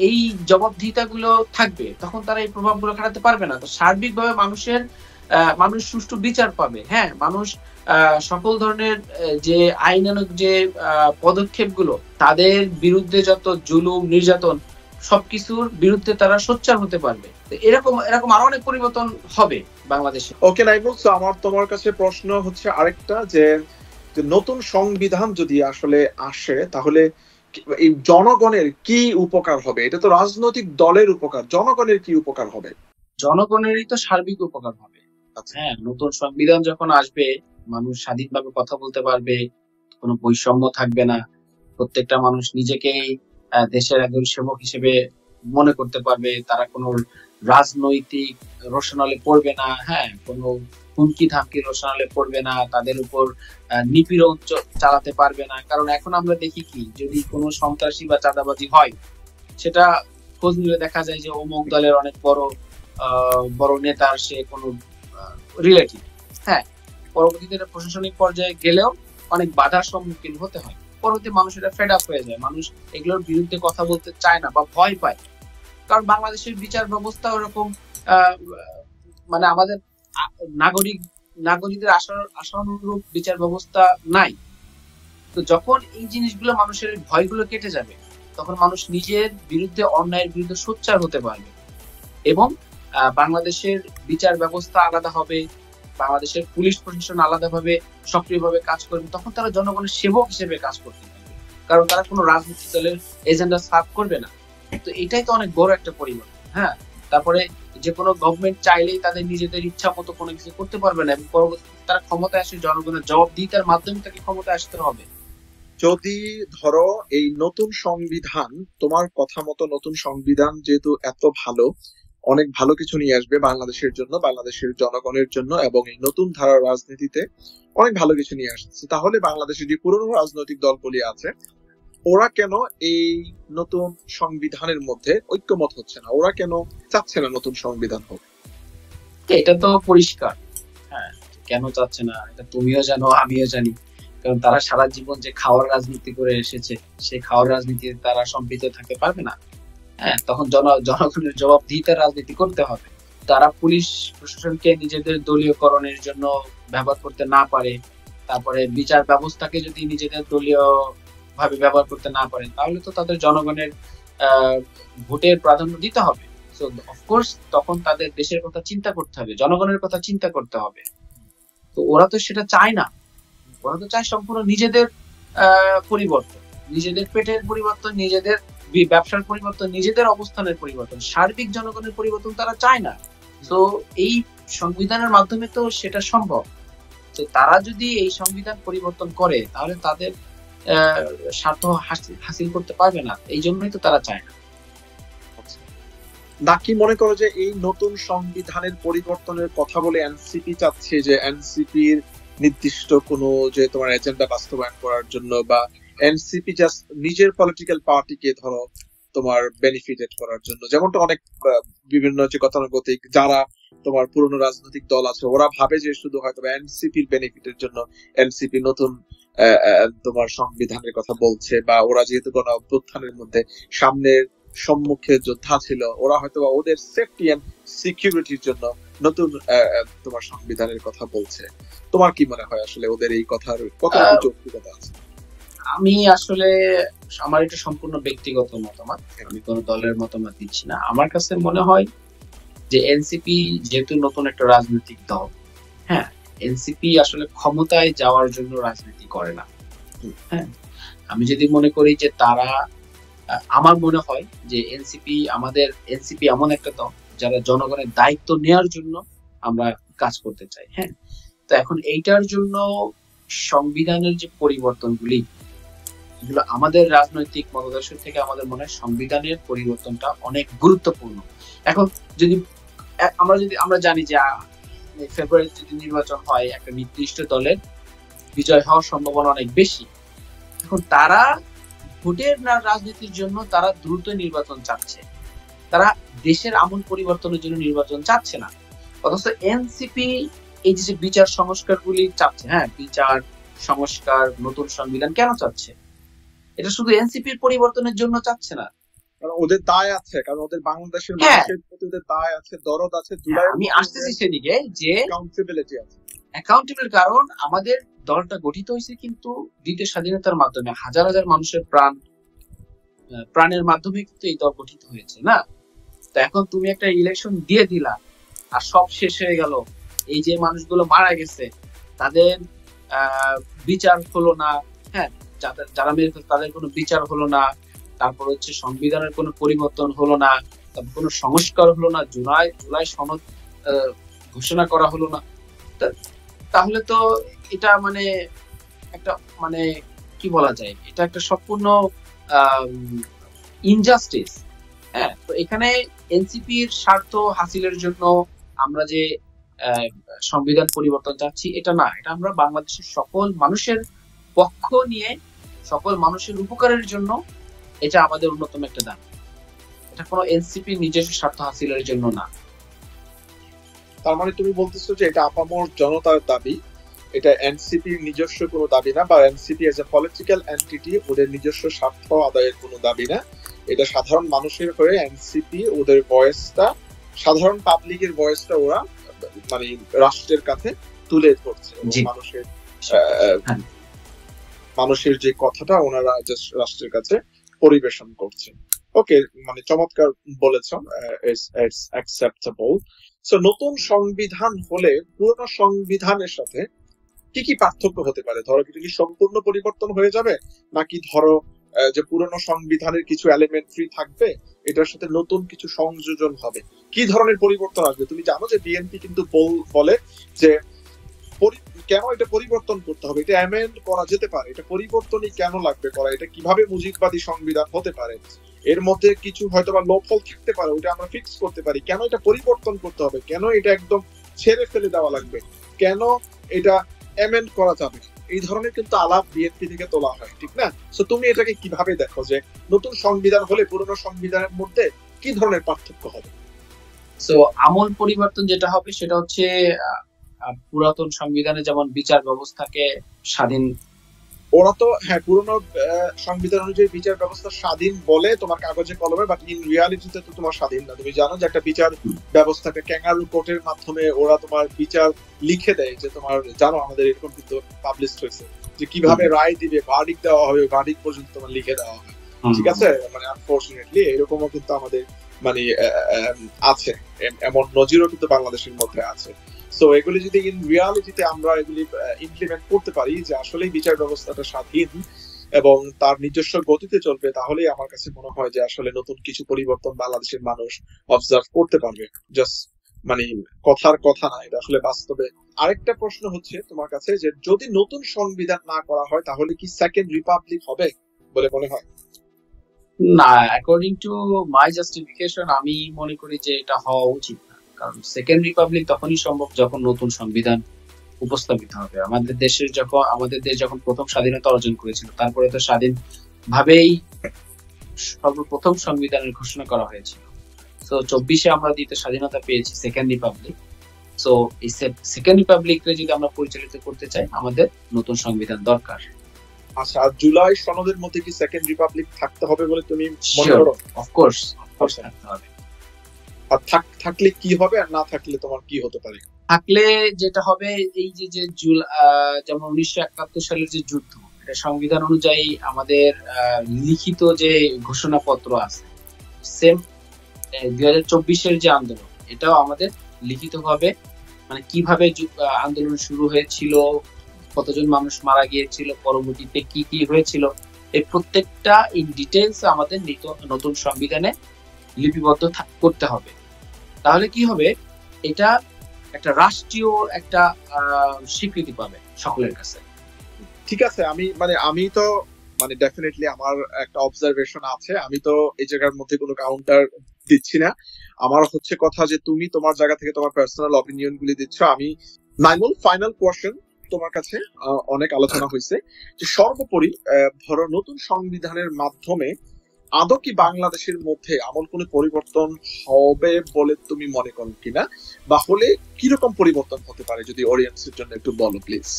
এই জবাবদিহিতা গুলো থাকবে, তখন তারা এই প্রভাব গুলো খাটাতে পারবে না। তো সার্বিকভাবে মানুষ সুষ্ঠু বিচার পাবে। হ্যাঁ, মানুষ সকল ধরনের যে আইনানুগ যে পদক্ষেপগুলো, তাদের বিরুদ্ধে যত জুলুম নির্যাতন, সবকিছুর বিরুদ্ধে তারা সোচ্চার হতে পারবে। এরকম আরো অনেক পরিবর্তন হবে বাংলাদেশে। ওকে নাইমুল, আমার তোমার কাছে প্রশ্ন হচ্ছে আরেকটা, যে নতুন সংবিধান যদি আসলে আসে, তাহলে এই জনগণের কি উপকার হবে? এটা তো রাজনৈতিক দলের উপকার, জনগণের কি উপকার হবে? জনগণেরই তো সার্বিক উপকার হবে। হ্যাঁ, নতুন সংবিধান যখন আসবে, মানুষ স্বাধীনভাবে কথা বলতে পারবে, কোনো বৈষম্য থাকবে না, প্রত্যেকটা মানুষ নিজেকেই দেশের একজন সেবক হিসেবে মনে করতে পারবে, তারা কোনো রাজনৈতিক রোশনালে পড়বে না, হ্যাঁ, কোনো হুমকি ধামকি রোশনালে পড়বে না, তাদের উপর নিপীড়ন চালাতে পারবে না। কারণ এখন আমরা দেখি কি, যদি কোনো সন্ত্রাসী বা চাঁদাবাজি হয়, সেটা খোঁজ নিলে দেখা যায় যে অমুক দলের অনেক বড় নেতার সে কোনো রিলেটিভ। হ্যাঁ, পরবর্তীতে প্রশাসনিক পর্যায়ে গেলেও অনেক বাধার সম্মুখীন হতে হয়। পরবর্তী মানুষ এটা ফেড আপ হয়ে যায়, মানুষ এগুলোর বিরুদ্ধে কথা বলতে চায় না বা ভয় পায়। কারণ বাংলাদেশের বিচার ব্যবস্থা ওরকম মানে আমাদের নাগরিকদের আশানুরূপ বিচার ব্যবস্থা নাই। তো যখন এই জিনিসগুলো, মানুষের ভয়গুলো কেটে যাবে, তখন মানুষ নিজের বিরুদ্ধে, অন্যায়ের বিরুদ্ধে সোচ্চার হতে পারবে। এবং বাংলাদেশের বিচার ব্যবস্থা আলাদা হবে, বাংলাদেশের পুলিশ প্রশাসন আলাদাভাবে সক্রিয়ভাবে কাজ করবে। তখন তারা জনগণের সেবক হিসেবে কাজ করতে পারবে, কারণ তারা কোনো রাজনৈতিক দলের এজেন্ডা সার্ভ করবে না। তো এটাই তো অনেক বড় একটা পরিবর্তন। হ্যাঁ, তারপরে যে কোনো গভর্নমেন্ট চাইলেই তাদের নিজেদের ইচ্ছা মতো কোনো কিছু করতে পারবে না, এবং পরবর্তীতে তারা ক্ষমতায় আসে জনগণের জবাবদিহিতার মাধ্যমে তাকে ক্ষমতায় আসতে হবে। যদি ধরো এই নতুন সংবিধান, তোমার কথা মতো নতুন সংবিধান যেহেতু এত ভালো, অনেক ভালো কিছু নিয়ে আসবে বাংলাদেশের জন্য, বাংলাদেশের জনগণের জন্য, এবং এই নতুন ধারার রাজনীতিতে অনেক ভালো কিছু নিয়ে আসছে, তাহলে বাংলাদেশের যে পুরনো রাজনৈতিক দলগুলি আছে, ওরা কেন এই নতুন সংবিধানের মধ্যে ঐক্যমত হচ্ছে না? ওরা কেন চাচ্ছে না নতুন সংবিধান হোক? এটা তো পরিষ্কার। হ্যাঁ, কেন চাচ্ছে না এটা তুমিও জানো, আমিও জানি। কারণ তারা সারা জীবন যে খাওয়ার রাজনীতি করে এসেছে, সেই খাওয়ার রাজনীতিতে তারা সম্পৃক্ত থাকতে পারবে না। হ্যাঁ, তখন জনগণের জবাবদিহিতার রাজনীতি করতে হবে। তারা পুলিশ প্রশাসনকে নিজেদের দলীয়করণের জন্য ব্যবহার করতে না পারে, তারপরে বিচার ব্যবস্থাকে যদি নিজেদের দলীয় ভাবে ব্যবহার করতে না পারে, তাহলে তো তাদের জনগণের ভোটের প্রাধান্য দিতে হবে। সো অফকোর্স তখন তাদের দেশের কথা চিন্তা করতে হবে, জনগণের কথা চিন্তা করতে হবে। তো ওরা তো সেটা চায় না, ওরা তো চায় সম্পূর্ণ নিজেদের পরিবর্তন, নিজেদের পেটের পরিবর্তন, নিজেদের ব্যবসার পরিবর্তন, নিজেদের অবস্থানের পরিবর্তন, সার্বিক জনগণের পরিবর্তন তারা চায় না। তো এই সংবিধানের মাধ্যমে তো সেটা সম্ভব। তো তারা যদি এই সংবিধান পরিবর্তন করে, তাহলে তাদের স্বার্থ হাসিল করতে পারবে না, এই জন্যই তো তারা চায় না। নাকি মনে করো যে এই নতুন সংবিধানের পরিবর্তনের কথা বলে এনসিপি চাচ্ছে যে এনসিপির নির্দিষ্ট কোনো যে তোমার এজেন্ডা বাস্তবায়ন করার জন্য, বা এনসিপি জাস্ট নিজের পলিটিক্যাল পার্টিকে ধরো তোমার বেনিফিটেড করার জন্য, যেমনটা অনেক বিভিন্ন যে গতানুগতিক যারা তোমার পুরনো রাজনৈতিক দল আছে ওরা ভাবে যে শুধু হয়তো এনসিপির বেনিফিটের জন্য এনসিপি নতুন তোমার সংবিধানের কথা বলছে, বা ওরা যেহেতু গণ অভ্যুত্থানের মধ্যে সামনের সম্মুখে যোদ্ধা ছিল, ওরা হয়তো ওদের সেফটি এন্ড সিকিউরিটির জন্য নতুন তোমার সংবিধানের কথা বলছে। তোমার কি মনে হয় আসলে ওদের এই কথার কতটুকু যৌক্তিকতা আছে? আমি আসলে আমার এটা সম্পূর্ণ ব্যক্তিগত মতামত, আমি কোনো দলের মতামত দিচ্ছি না। আমার কাছে মনে হয় যে এনসিপি যেহেতু নতুন একটা রাজনৈতিক দল, হ্যাঁ, এনসিপি আসলে ক্ষমতায় যাওয়ার জন্য রাজনীতি করে না। হ্যাঁ, আমি যদি মনে করি যে তারা, আমার মনে হয় যে এনসিপি এমন একটা দল যারা জনগণের দায়িত্ব নেওয়ার জন্য আমরা কাজ করতে চাই। হ্যাঁ, তো এখন এইটার জন্য সংবিধানের যে পরিবর্তনগুলি, এগুলো আমাদের রাজনৈতিক মতাদর্শ থেকে আমাদের মনে হয় সংবিধানের পরিবর্তনটা অনেক গুরুত্বপূর্ণ। এখন যদি আমরা জানি যে ফেব্রুয়ারিতে যদি নির্বাচন হয়, একটা নির্দিষ্ট দলের বিজয় হওয়ার সম্ভাবনা অনেক বেশি। এখন তারা ভোটের রাজনীতির জন্য তারা দ্রুত নির্বাচন চাচ্ছে, তারা দেশের আমূল পরিবর্তনের জন্য নির্বাচন চাচ্ছে না। অথচ এনসিপি এই যে বিচার সংস্কারগুলি চাচ্ছে, হ্যাঁ, বিচার সংস্কার, নতুন সংবিধান কেন চাচ্ছে? এটা শুধু এনসিপির পরিবর্তনের জন্য চাচ্ছে না, কারণ ওদের দায় আছে, কারণ ওদের বাংলাদেশের মানুষের প্রতি ওদের দায় আছে, দরদ আছে, আমি আসতেছি সেদিকে যে অ্যাকাউন্টেবিলিটি আছে। অ্যাকাউন্টেবল, কারণ আমাদের দলটা গঠিত হয়েছে কিন্তু দ্বিতীয় স্বাধীনতার মাধ্যমে, হাজার হাজার মানুষের প্রাণের মাধ্যমে কিন্তু এই দল গঠিত হয়েছে না। তো এখন তুমি একটা ইলেকশন দিয়ে দিলা আর সব শেষ হয়ে গেল, এই যে মানুষগুলো মারা গেছে তাদের বিচার হলো না, হ্যাঁ, যারা মেরে তাদের কোনো বিচার হলো না, তারপর হচ্ছে সংবিধানের কোনো পরিবর্তন হলো না, তারপর কোনো সংস্কার হলো না, জুলাই সনদ ঘোষণা করা হলো না, তাহলে তো এটা মানে একটা মানে কি বলা যায়, এটা একটা সম্পূর্ণ ইনজাস্টিস। হ্যাঁ, তো এখানে এনসিপির স্বার্থ হাসিলের জন্য আমরা যে সংবিধান পরিবর্তন চাচ্ছি এটা না, এটা আমরা বাংলাদেশের সকল মানুষের পক্ষ নিয়ে, সকল মানুষের উপকারের জন্য এটা আমাদের অন্যতম একটা দাবি। এটা কোনো এনসিপি নিজস্ব স্বার্থ হাসিলের জন্য না। তার মানে তুমি বলতেছো যে এটা আপামর জনতার দাবি, এটা এনসিপির নিজস্ব কোনো দাবি না, বা NCP as a political entity ওদের নিজস্ব স্বার্থ আদায়ের কোনো দাবি না। এটা সাধারণ মানুষের হয়ে এনসিপি ওদের ভয়েসটা, সাধারণ পাবলিকের ভয়েসটা ওরা মানে রাষ্ট্রের কাছে তুলে ধরছে, মানুষের যে কথাটা ওনারা রাষ্ট্রের কাছে পরিবেশন করছে। ওকে, মানে চমৎকার বলেছ, ইটস অ্যাকসেপ্টেবল। সো নতুন সংবিধান হলে পুরনো সংবিধানের সাথে কি কি পার্থক্য হতে পারে? ধরো এটা কি সম্পূর্ণ পরিবর্তন হয়ে যাবে, নাকি ধরো যে পুরনো সংবিধানের কিছু এলিমেন্টারি থাকবে, এটার সাথে নতুন কিছু সংযোজন হবে? কি ধরনের পরিবর্তন আসবে? তুমি জানো যে বিএনপি কিন্তু বলে যে কেন এটা পরিবর্তন করতে হবে, এটা অ্যামেন্ড করা যেতে পারে, এটা পরিবর্তনই কেন লাগবে করা, এটা কিভাবে মুজিববাদী সংবিধান হতে পারে, এর মধ্যে কিছু হয়তো বা লোপহোল থাকতে পারে, ওটা আমরা ফিক্স করতে পারি, কেন এটা পরিবর্তন করতে হবে, কেন এটা একদম ছেড়ে ফেলে দেওয়া লাগবে, কেন এটা অ্যামেন্ড করা যাবে, এই ধরনের কিন্তু আলাপ বিএনপি থেকে তোলা হয়, ঠিক না? সো তুমি এটাকে কিভাবে দেখো যে নতুন সংবিধান হলে পুরনো সংবিধানের মধ্যে কি ধরনের পার্থক্য হবে? সো আমূল পরিবর্তন যেটা হবে সেটা হচ্ছে পুরাতন সংবিধানে যেমন বিচার ব্যবস্থাকে স্বাধীন ওরা তো হ্যাঁ পুরোনো সংবিধান অনুযায়ী বিচার ব্যবস্থা স্বাধীন বলে তোমার কাগজে কলমে, বাট ইন রিয়ালিটিতে তো তোমার স্বাধীন না। তুমি জানো যে একটা বিচার ব্যবস্থাকে ক্যাঙ্গারু কোর্টের মাধ্যমে ওরা তোমার বিচার লিখে দেয়, যে তোমার জানো আমাদের এরকম কিন্তু পাবলিশ হয়েছে যে কিভাবে রায় দিবে, ভার্ডিক্ট দেওয়া হবে, ভার্ডিক্ট পর্যন্ত তোমার লিখে দেওয়া হবে। ঠিক আছে, মানে আনফরচুনেটলি এরকমও কিন্তু আমাদের মানে আছে, এমন নজিরও কিন্তু বাংলাদেশের মধ্যে আছে। সো এগুলি যদি ইন রিয়ালিটিতে আমরা এগুলি ইমপ্লিমেন্ট করতে পারি যে আসলেই বিচার ব্যবস্থাটা স্বাধীন এবং তার নিজস্ব গতিতে চলবে, তাহলেই আমার কাছে মনে হয় যে আসলে নতুন কিছু পরিবর্তন বাংলাদেশের মানুষ অবজার্ভ করতে পারবে। জাস্ট মানে কথার কথা না, এটা আসলে বাস্তবে। আরেকটা প্রশ্ন হচ্ছে তোমার কাছে, যে যদি নতুন সংবিধান না করা হয় তাহলে কি সেকেন্ড রিপাবলিক হবে বলে মনে হয়? না, অ্যাকর্ডিং টু মাই জাস্টিফিকেশন আমি মনে করি যে এটা হওয়া উচিত না। কারণ সেকেন্ড রিপাবলিক তখনই সম্ভব যখন নতুন সংবিধান উপস্থাপিত হবে। আমাদের দেশ যখন প্রথম স্বাধীনতা অর্জন করেছিল, তারপরে তো স্বাধীন ভাবেই সর্বপ্রথম সংবিধানের ঘোষণা করা হয়েছিল। তো 24-এ আমরা দ্বিতীয় স্বাধীনতা পেয়েছি, সেকেন্ড রিপাবলিক। সো এই সেকেন্ড রিপাবলিককে যদি আমরা পরিচালিত করতে চাই, আমাদের নতুন সংবিধান দরকার। আচ্ছা, জুলাই সনদের মধ্যে কি সেকেন্ড রিপাবলিক থাকতে হবে বলে তুমি মনে করো? অফকোর্স থাকতে হবে। আর থাকলে কি হবে, আর না থাকলে তোমার কি হতে পারে? থাকলে যেটা হবে, এই যে যেমন 1971 সালের যে যুদ্ধ, এটা সংবিধান অনুযায়ী আমাদের লিখিত যে ঘোষণাপত্র আছে, সেম 2024-এর যে আন্দোলন, এটাও আমাদের লিখিত ভাবে, মানে কিভাবে আন্দোলন শুরু হয়েছিল, কতজন মানুষ মারা গিয়েছিল, পরবর্তীতে কি কি হয়েছিল, এই প্রত্যেকটা ইন ডিটেলস আমাদের নতুন সংবিধানে লিপিবদ্ধ করতে হবে। তাহলে কি হবে, এটা একটা রাষ্ট্রীয় একটা স্বীকৃতি পাবে সকলের কাছে। ঠিক আছে, আমি তো মানে ডেফিনেটলি আমার একটা অবজারভেশন আছে, আমি তো এই জায়গার মধ্যে কোনো কাউন্টার দিচ্ছি না। আমার হচ্ছে কথা যে তুমি তোমার জায়গা থেকে তোমার পার্সোনাল অপিনিয়ন গুলি দিচ্ছ। আমি নাইমুল, ফাইনাল কোয়েশ্চেন তোমার কাছে। অনেক আলোচনা হয়েছে, যে সর্বোপরি ধরো নতুন সংবিধানের মাধ্যমে আদৌ কি বাংলাদেশের মধ্যে আমল কোনো পরিবর্তন হবে বলে তুমি মনে করো কিনা, বা হলে কিরকম পরিবর্তন হতে পারে, যদি অডিয়েন্সের জন্য একটু বলো প্লিজ।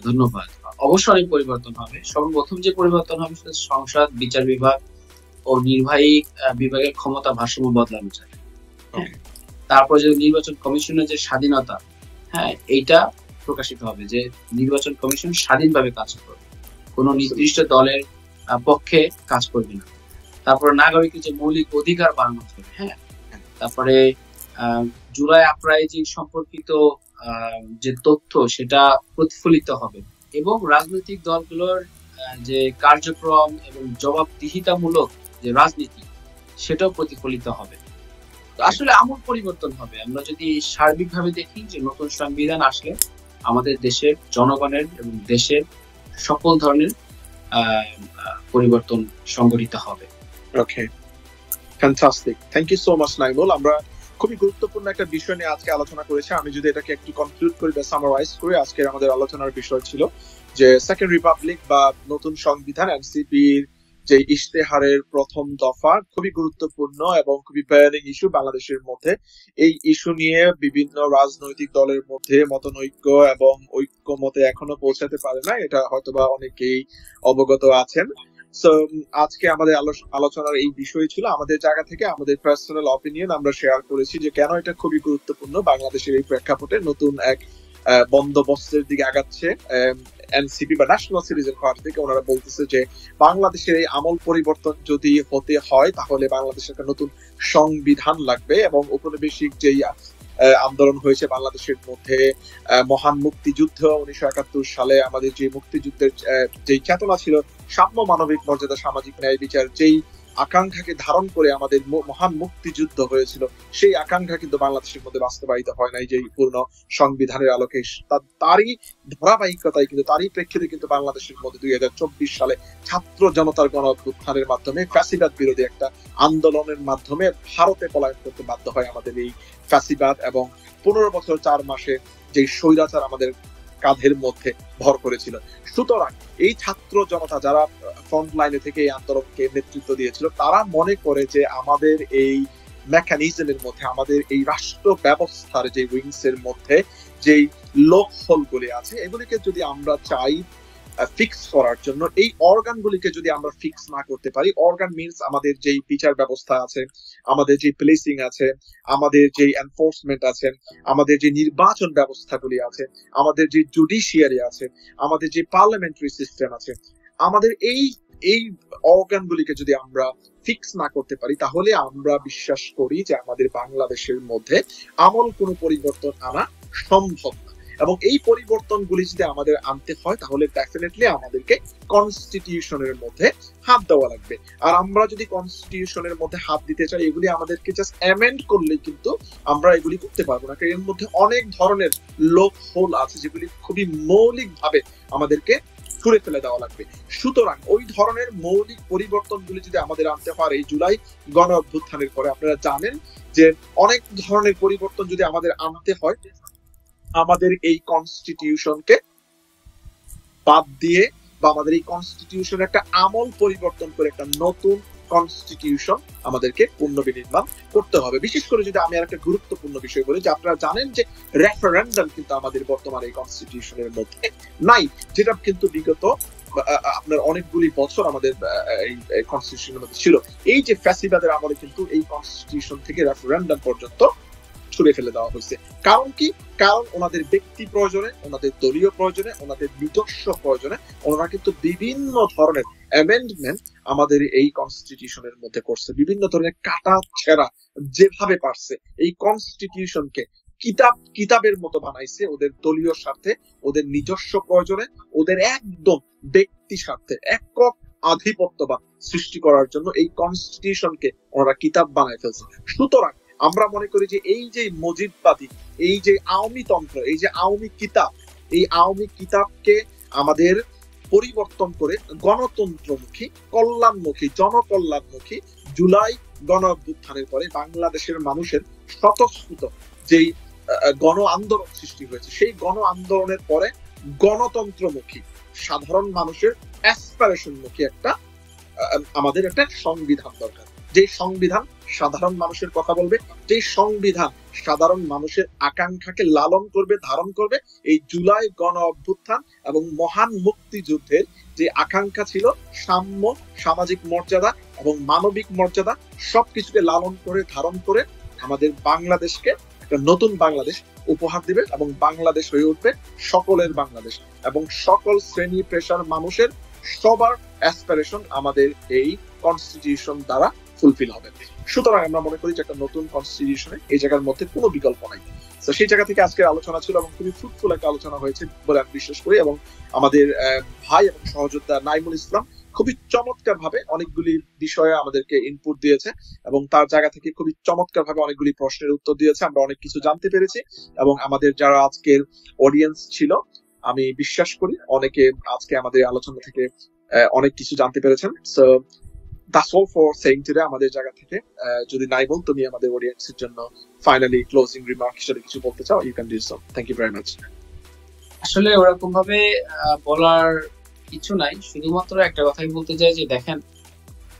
ধন্যবাদ। অবশ্যই অনেক পরিবর্তন হবে। সর্বপ্রথম যে পরিবর্তন হবে, সেটা সংসদ, বিচার বিভাগ ও নির্বাহী বিভাগের ক্ষমতা ভারসাম্য বদলানো চাই। তারপর যে নির্বাচন কমিশনের যে স্বাধীনতা, হ্যাঁ, এইটা প্রকাশিত হবে, যে নির্বাচন কমিশন স্বাধীনভাবে কাজ করবে, কোন নির্দিষ্ট দলের পক্ষে কাজ করবে না। তারপরে নাগরিকের যে মৌলিক অধিকার বাড়ানো হবে। হ্যাঁ, তারপরে জুলাই আপরাইজিং সম্পর্কিত যে তথ্য, সেটা প্রতিফলিত হবে, এবং রাজনৈতিক দলগুলোর যে কার্যক্রম এবং জবাবদিহিতামূলক যে রাজনীতি, সেটাও প্রতিফলিত হবে। আসলে আমূল পরিবর্তন হবে। আমরা যদি সার্বিকভাবে দেখি, যে নতুন সংবিধান আসলে আমাদের দেশের জনগণের এবং দেশের সকল ধরনের পরিবর্তন সংঘটিত হবে। Okay, fantastic, thank you so much Naimul. আমরা খুবই গুরুত্বপূর্ণ একটা বিষয় নিয়ে আজকে আলোচনা করেছি। আমি যদি এটাকে একটু কনক্লুড করি বা সামারাইজ করি, আজকের আমাদের আলোচনার বিষয় ছিল যে সেকেন্ড রিপাবলিক বা নতুন সংবিধান, এনসিপির যে ইশতেহারের প্রথম দফা খুবই গুরুত্বপূর্ণ এবং খুবই বার্নিং ইস্যু বাংলাদেশের মধ্যে। এই ইস্যু নিয়ে বিভিন্ন রাজনৈতিক দলের মধ্যে মতনৈক্য এবং ঐক্যমতে এখনো পৌঁছাতে পারে না, এটা হয়তোবা অনেকেই অবগত আছেন। সো আজকে আমাদের আলোচনার এই বিষয় ছিল। আমাদের জায়গা থেকে আমাদের পার্সোনাল অপিনিয়ন আমরা শেয়ার করেছি যে কেন এটা খুবই গুরুত্বপূর্ণ বাংলাদেশের এই প্রেক্ষাপটে নতুন এক বন্দোবস্তের দিকে আগাচ্ছে এনসিপি বা ন্যাশনাল সিটিজেন পার্টি থেকে। ওনারা বলতেছে যে বাংলাদেশের এই আমল পরিবর্তন যদি হতে হয়, তাহলে বাংলাদেশের একটা নতুন সংবিধান লাগবে, এবং ঔপনিবেশিক যেই আন্দোলন হয়েছে বাংলাদেশের মধ্যে, মহান মুক্তিযুদ্ধ 1971 সালে আমাদের যে মুক্তিযুদ্ধের যেই চেতনা ছিল, সাম্য, মানবিক মর্যাদা, সামাজিক ন্যায় বিচার, যেই আকাঙ্ক্ষাকে ধারণ করে আমাদের মহান মুক্তিযুদ্ধ হয়েছিল, সেই আকাঙ্ক্ষা কিন্তু বাংলাদেশের মধ্যে বাস্তবায়িত হয় নাই যে পূর্ণ সংবিধানের আলোকে। তারই ধারাবাহিকতায় কিন্তু, তারই প্রেক্ষিতে কিন্তু বাংলাদেশের মধ্যে 2024 সালে ছাত্র জনতার গণ অভ্যুত্থানের মাধ্যমে ফ্যাসিবাদ বিরোধী একটা আন্দোলনের মাধ্যমে ভারতে পলায়ন করতে বাধ্য হয় আমাদের এই ফ্যাসিবাদ, এবং 15 বছর 4 মাসে যে স্বৈরাচার আমাদের কাঁধের মধ্যে ভর করেছিল। সুতরাং এই ছাত্র জনতা যারা ফ্রন্ট লাইনে থেকে এই আন্দোলনকে নেতৃত্ব দিয়েছিল, তারা মনে করে যে আমাদের এই মেকানিজমের মধ্যে, আমাদের এই রাষ্ট্র ব্যবস্থার যে উইংস এর মধ্যে যেই লোক হোল গুলি আছে, এগুলিকে যদি আমরা চাই ফিক্স করার জন্য, এই অর্গানগুলিকে যদি আমরা ফিক্স না করতে পারি, অর্গান মিনস আমাদের যেই বিচার ব্যবস্থা আছে, আমাদের যে পুলিশিং আছে, আমাদের যে এনফোর্সমেন্ট আছে, আমাদের যে নির্বাচন ব্যবস্থাগুলি আছে, আমাদের যে জুডিশিয়ারি আছে, আমাদের যে পার্লামেন্টারি সিস্টেম আছে, আমাদের এই এই অর্গানগুলিকে যদি আমরা ফিক্স না করতে পারি, তাহলে আমরা বিশ্বাস করি যে আমাদের বাংলাদেশের মধ্যে আমল কোনো পরিবর্তন আনা সম্ভব না। এবং এই পরিবর্তনগুলি যদি আমাদের আনতে হয়, তাহলে ডেফিনেটলি আমাদেরকে কনস্টিটিউশনের মধ্যে হাত দেওয়া লাগবে। আর আমরা যদি কনস্টিটিউশনের মধ্যে হাত দিতে চাই, এগুলি আমাদেরকে জাস্ট অ্যামেন্ড করলেই কিন্তু আমরা এগুলি করতে পারবো না, কারণ এর মধ্যে অনেক ধরনের লোপ হোল আছে যেগুলি খুবই মৌলিকভাবে আমাদেরকে ছুঁড়ে ফেলে দেওয়া লাগবে। সুতরাং ওই ধরনের মৌলিক পরিবর্তনগুলি যদি আমাদের আনতে হয় এই জুলাই গণ অভ্যুত্থানের পরে, আপনারা জানেন যে অনেক ধরনের পরিবর্তন যদি আমাদের আনতে হয়, আমাদের এই কনস্টিটিউশনকে বাদ দিয়ে বা আমাদের এই কনস্টিটিউশন একটা আমল পরিবর্তন করে একটা নতুন কনস্টিটিউশন আমাদেরকে পুনর্বিনির্মাণ করতে হবে। বিশেষ করে যদি আমি আর একটা গুরুত্বপূর্ণ বিষয় বলি, যে আপনারা জানেন যে রেফারেন্ডাম কিন্তু আমাদের বর্তমানে এই কনস্টিটিউশনের মধ্যে নাই, যেটা কিন্তু বিগত আপনার অনেকগুলি বছর আমাদের এই কনস্টিটিউশনের মধ্যে ছিল। এই যে ফ্যাসিবাদের আমলে কিন্তু এই কনস্টিটিউশন থেকে রেফারেন্ডাম পর্যন্ত ছুড়ে ফেলে দেওয়া হয়েছে। কারণ কি? কারণ ওনাদের ব্যক্তি প্রয়োজনে, ওনাদের দলীয় প্রয়োজনে, ওনাদের নিজস্ব প্রয়োজনে ওনারা কিন্তু বিভিন্ন ধরনের অ্যামেন্ডমেন্ট আমাদের এই কনস্টিটিউশনের মধ্যে করছে, বিভিন্ন ধরনের কাটা ছেঁড়া যেভাবে পারছে এই কনস্টিটিউশনকে কিতাবের মতো বানাইছে ওদের দলীয় স্বার্থে, ওদের নিজস্ব প্রয়োজনে, ওদের একদম ব্যক্তি স্বার্থে, একক আধিপত্যবাদ সৃষ্টি করার জন্য এই কনস্টিটিউশনকে ওনারা কিতাব বানায় ফেলছে। সুতরাং আমরা মনে করি যে এই যে মজিদবাদী, এই যে আওয়ামী তন্ত্র, এই যে আওয়ামী কিতাব, এই আওয়ামী কিতাবকে আমাদের পরিবর্তন করে গণতন্ত্রমুখী, কল্যাণমুখী, জনকল্যাণমুখী জুলাই গণ অভ্যুত্থানের পরে বাংলাদেশের মানুষের স্বতঃস্ফূর্ত যেই গণ আন্দোলন সৃষ্টি হয়েছে, সেই গণ আন্দোলনের পরে গণতন্ত্রমুখী, সাধারণ মানুষের অ্যাসপিরেশনমুখী একটা আমাদের একটা সংবিধান দরকার, যে সংবিধান সাধারণ মানুষের কথা বলবে, যে সংবিধান সাধারণ মানুষের আকাঙ্ক্ষাকে লালন করবে, ধারণ করবে। এই জুলাই গণ অভ্যুত্থান এবং মহান মুক্তিযুদ্ধের যে আকাঙ্ক্ষা ছিল, সাম্য, সামাজিক মর্যাদা এবং মানবিক মর্যাদা সবকিছুকে লালন করে, ধারণ করে আমাদের বাংলাদেশকে একটা নতুন বাংলাদেশ উপহার দিবে এবং বাংলাদেশ হয়ে উঠবে সকলের বাংলাদেশ, এবং সকল শ্রেণী পেশার মানুষের সবার অ্যাসপিরেশন আমাদের এই কনস্টিটিউশন দ্বারা ফুলফিল হবে। সুতরাং আমরা মনে করি যে একটা নতুন কনস্টিটিউশনে এই জায়গার মধ্যে কোনো বিকল্প নাই। তো সেই জায়গা থেকে আজকের আলোচনা ছিল এবং খুবই ফ্রুটফুল একটা আলোচনা হয়েছে বলে আমি বিশ্বাস করি। এবং আমাদের ভাই এবং সহযোদ্ধা নাইমুল ইসলাম খুবই চমৎকার ভাবে অনেকগুলি বিষয়ে আমাদেরকে ইনপুট দিয়েছে এবং তার জায়গা থেকে খুবই চমৎকার ভাবে অনেকগুলি প্রশ্নের উত্তর দিয়েছে। আমরা অনেক কিছু জানতে পেরেছি এবং আমাদের যারা আজকের অডিয়েন্স ছিল, আমি বিশ্বাস করি অনেকে আজকে আমাদের আলোচনা থেকে অনেক কিছু জানতে পেরেছেন। So that's all for saying today আমাদের জায়গা থেকে। যদি নাইমুল তুমি আমাদের অডিয়েন্সের জন্য ফাইনালি ক্লোজিং রিমার্ক হিসেবে কিছু বলতে চাও, you can do so. Thank you very much. আসলে ওরকম ভাবে বলার কিছু নাই, শুধুমাত্র একটা কথাই বলতে চাই যে দেখেন,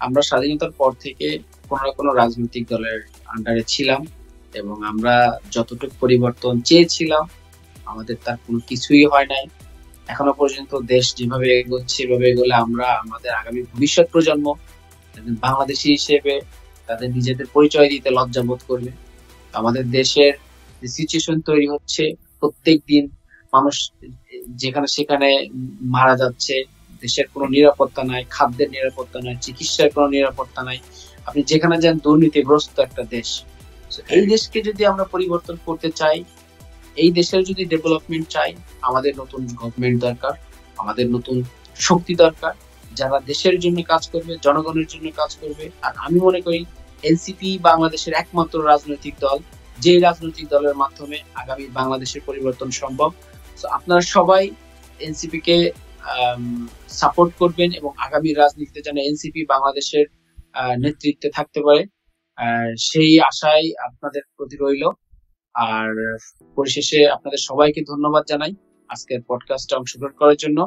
আমরা স্বাধীনতার পর থেকে কোনো না কোনো রাজনৈতিক দলের আন্ডারে ছিলাম এবং আমরা যতটুকু পরিবর্তন চেয়েছিলাম আমাদের তার কোনো কিছুই হয় নাই। এখনো পর্যন্ত দেশ যেভাবে এগোচ্ছে এভাবে এগোলে আমরা আমাদের আগামী ভবিষ্যৎ প্রজন্ম বাংলাদেশি হিসেবে তাদের নিজেদের পরিচয় দিতে লজ্জা বোধ করবে। আমাদের দেশের যে সিচুয়েশন তৈরি হচ্ছে, প্রত্যেক দিন মানুষ যেখানে সেখানে মারা যাচ্ছে, দেশের কোনো নিরাপত্তা নাই, খাদ্যের নিরাপত্তা নাই, চিকিৎসার কোনো নিরাপত্তা নাই, আপনি যেখানে যান দুর্নীতিগ্রস্ত একটা দেশ। এই দেশকে যদি আমরা পরিবর্তন করতে চাই, এই দেশের যদি ডেভেলপমেন্ট চাই, আমাদের নতুন গভর্নমেন্ট দরকার, আমাদের নতুন শক্তি দরকার যারা দেশের জন্য কাজ করবে, জনগণের জন্য কাজ করবে। আর আমি মনে করি এনসিপি বাংলাদেশের একমাত্র রাজনৈতিক দল, যে রাজনৈতিক দলের মাধ্যমে আগামী বাংলাদেশের পরিবর্তন সম্ভব। তো আপনারা সবাই এনসিপি কে সাপোর্ট করবেন এবং আগামী রাজনীতিতে যেন এনসিপি বাংলাদেশের নেতৃত্বে থাকতে পারে, সেই আশায় আপনাদের প্রতি রইল। আর পরিশেষে আপনাদের সবাইকে ধন্যবাদ জানাই আজকের পডকাস্টে অংশগ্রহণ করার জন্য।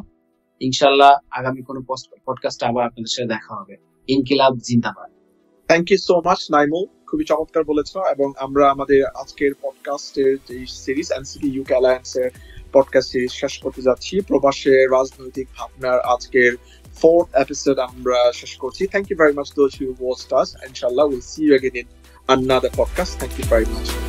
ইনশাআল্লাহ আগামী কোনো পডকাস্টে আবার আপনাদের সাথে দেখা হবে। ইনকিলাব জিন্দাবাদ। Thank you so much Naimul, খুবই চমৎকার বলেছো। এবং আমরা আমাদের আজকের পডকাস্টের যে সিরিজ এনসিপি ইউকে অ্যালায়েন্স এর পডকাস্ট সিরিজ শেষ করতে যাচ্ছি। প্রবাসে রাজনৈতিক ভাবনার আজকের 4th episode আমরা শেষ করছি। Thank you very much those who watched us. Inshallah, we'll see you again in another podcast. Thank you very much.